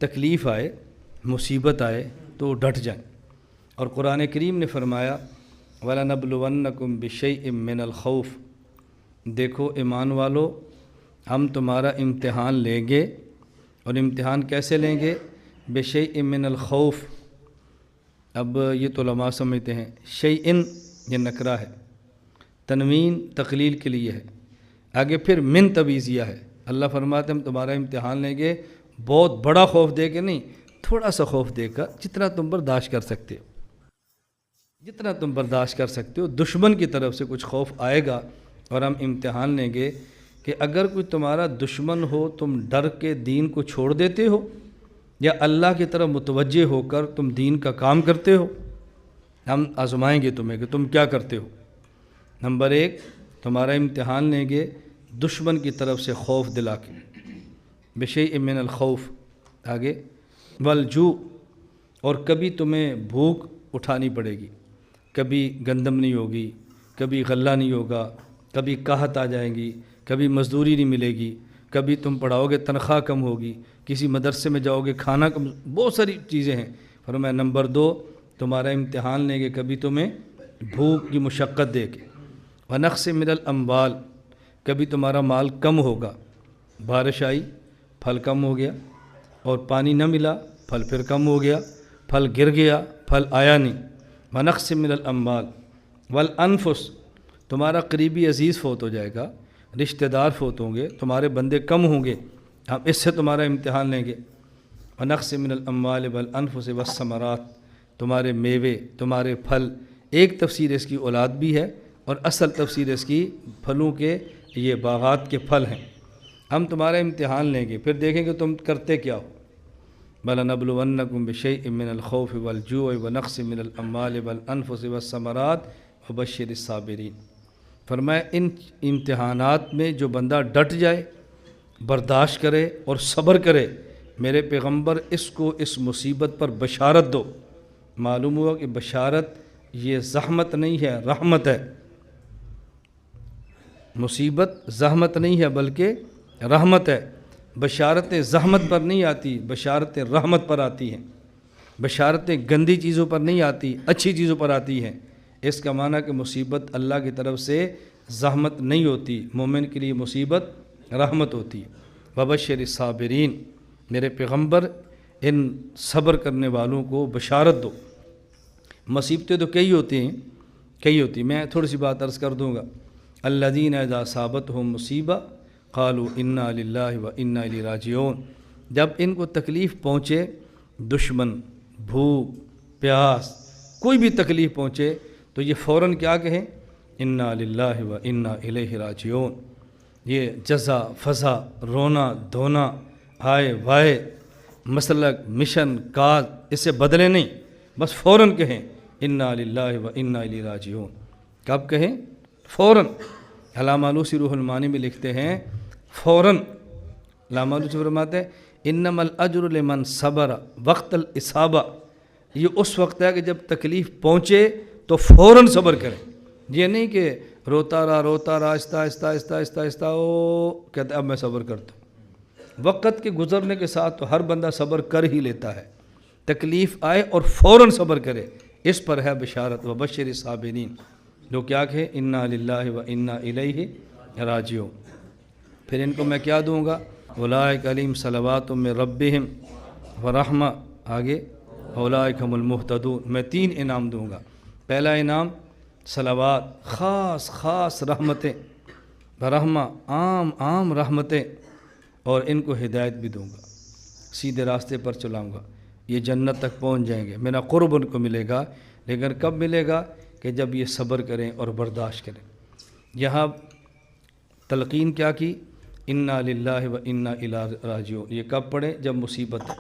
تکلیف آئے، مصیبت آئے تو ڈٹ جائیں۔ اور قرآن کریم نے فرمایا وَلَنَبْلُوَنَّكُمْ بِشَيْءٍ مِّنَ الْخَوْفِ، دیکھو ایمان والو ہم تمہارا امتحان لیں گے، اور امتحان کیسے لیں گے؟ بِشَيْءٍ مِّنَ الْخَوْفِ۔ اب یہ تو علماء سمجھتے ہیں شیئن یہ نکرہ ہے، تنوین تقلیل کے لیے ہے، آگے پھر من تبعیضیہ ہے۔ اللہ فرماتے ہیں ہم تمہارا امتحان لیں گے، بہت بڑا خوف دے کے نہیں، تھوڑا سا خوف دے کر، جتنا تم برداشت کر سکتے ہو، جتنا تم برداشت کر سکتے ہو۔ دشمن کی طرف سے کچھ خوف آئے گا اور ہم امتحان لیں گے کہ اگر کوئی تمہارا دشمن ہو تم ڈر کے دین کو چھوڑ دیتے ہو، یا اللہ کی طرف متوجہ ہو کر تم دین کا کام کرتے ہو۔ ہم آزمائیں گے تمہیں کہ تم کیا کرتے ہو۔ نمبر ایک، تمہارا امتحان لیں گے دشمن کی طرف سے خوف دلا کے، بشیء من الخوف، آگے والجوع، اور کبھی تمہیں بھوک اٹھانی پڑے گی، کبھی گندم نہیں ہوگی، کبھی غلہ نہیں ہوگا، کبھی قحط آ جائیں گی، کبھی مزدوری نہیں ملے گی، کبھی تم پڑھاؤ گے تنخواہ کم ہوگی، کسی مدرسے میں جاؤ گے کھانا کم، بہت ساری چیزیں ہیں۔ فرمایا نمبر دو، تمہارا امتحان لیں گے کبھی تمہیں بھوک کی مشقت دے کے، ونقص من الاموال، کبھی تمہارا مال کم ہوگا، بارش آئی پھل کم ہو گیا، اور پانی نہ ملا پھل پھر کم ہو گیا، پھل گر گیا پھل آیا نہیں، ونقص من الاموال والانفس، تمہارا قریبی عزیز فوت ہو جائے گا، رشتہ دار فوت ہوں گے، تمہارے بندے کم ہوں گے، ہم اس سے تمہارا امتحان لیں گے۔ ونقص من الاموال والانفس والثمرات، تمہارے میوے، تمہارے پھل، ایک تفسیر اس کی اولاد بھی ہے، اور اصل تفسیر اس کی پھلوں کے یہ باغات کے پھل ہیں۔ ہم تمہارا امتحان لیں گے، پھر دیکھیں کہ تم کرتے کیا ہو۔ بَلَنَبْلُوَنَّكُمْ بِشَيْءٍ مِّنَ الْخَوْفِ وَالْجُوعِ وَنَقْصٍ مِّنَ الْأَمْوَالِ وَالْأَنفُسِ وَالثَّمَرَاتِ وَبَشِّرِ الصَّابِرِينَ۔ فرمایا ان امتحانات میں جو بندہ ڈٹ جائے، برداشت کرے اور صبر کرے، میرے پیغمبر اس کو اس مصیبت پر بشارت دو۔ معلوم ہوا کہ بشارت یہ زحمت نہیں ہے، رحمت ہے۔ مصیبت زحمت نہیں ہے بلکہ رحمت ہے۔ بشارتیں زحمت پر نہیں آتی، بشارتیں رحمت پر آتی ہیں۔ بشارتیں گندی چیزوں پر نہیں آتی، اچھی چیزوں پر آتی ہیں۔ اس کا معنی کہ مصیبت اللہ کی طرف سے زحمت نہیں ہوتی، مومن کے لیے مصیبت رحمت ہوتی ہے۔ وبشر الصابرین، میرے پیغمبر ان صبر کرنے والوں کو بشارت دو۔ مصیبتیں تو کئی ہوتی ہیں، کئی ہوتی ہیں، میں تھوڑی سی بات عرض کر دوں گا۔ الذین اذا اصابتہم مصیبہ قالوا انا للہ و انا الیہ راجعون، جب ان کو تکلیف پہنچے، دشمن، بھوک، پیاس، کوئی بھی تکلیف پہنچے تو یہ فوراً کیا کہیں؟ انا للہ و انا الیہ راجعون۔ یہ جزا فضا، رونا دھونا، ہائے وائے، مسلک، مشن، کاز، اس سے بدلے نہیں، بس فوراً کہیں انا للہ و انا الیہ راجعون۔ کب کہیں؟ فوراً۔ علامہ آلوسی روح المعانی میں لکھتے ہیں فوراً، علامہ آلوسی فرماتے ہیں انما الاجر لمن صبر وقت الاصابہ، یہ اس وقت ہے کہ جب تکلیف پہنچے تو فوراً صبر کریں۔ یہ نہیں کہ روتا رہا آہستہ آہستہ آہستہ آہستہ آہستہ کہتا ہے اب میں صبر کرتا ہوں۔ وقت کے گزرنے کے ساتھ تو ہر بندہ صبر کر ہی لیتا ہے، تکلیف آئے اور فوراً صبر کرے، اس پر ہے بشارت۔ وبشر الصابرین، جو کیا کہے انا للہ و انا الیہ راجعون۔ پھر ان کو میں کیا دوں گا؟ اولئک علیہم صلوات من ربہم ورحمہ، آگے اولئک هم المہتدون، میں 3 انعام دوں گا۔ پہلا انعام صلوات، خاص خاص رحمتیں، برحمہ عام رحمتیں، اور ان کو ہدایت بھی دوں گا، سیدھے راستے پر چلاؤں گا، یہ جنت تک پہنچ جائیں گے، میرا قرب ان کو ملے گا۔ لیکن کب ملے گا؟ کہ جب یہ صبر کریں اور برداشت کریں۔ یہاں تلقین کیا کی؟ انا للہ و انا الیہ راجعون، یہ کب پڑھیں؟ جب مصیبت ہے۔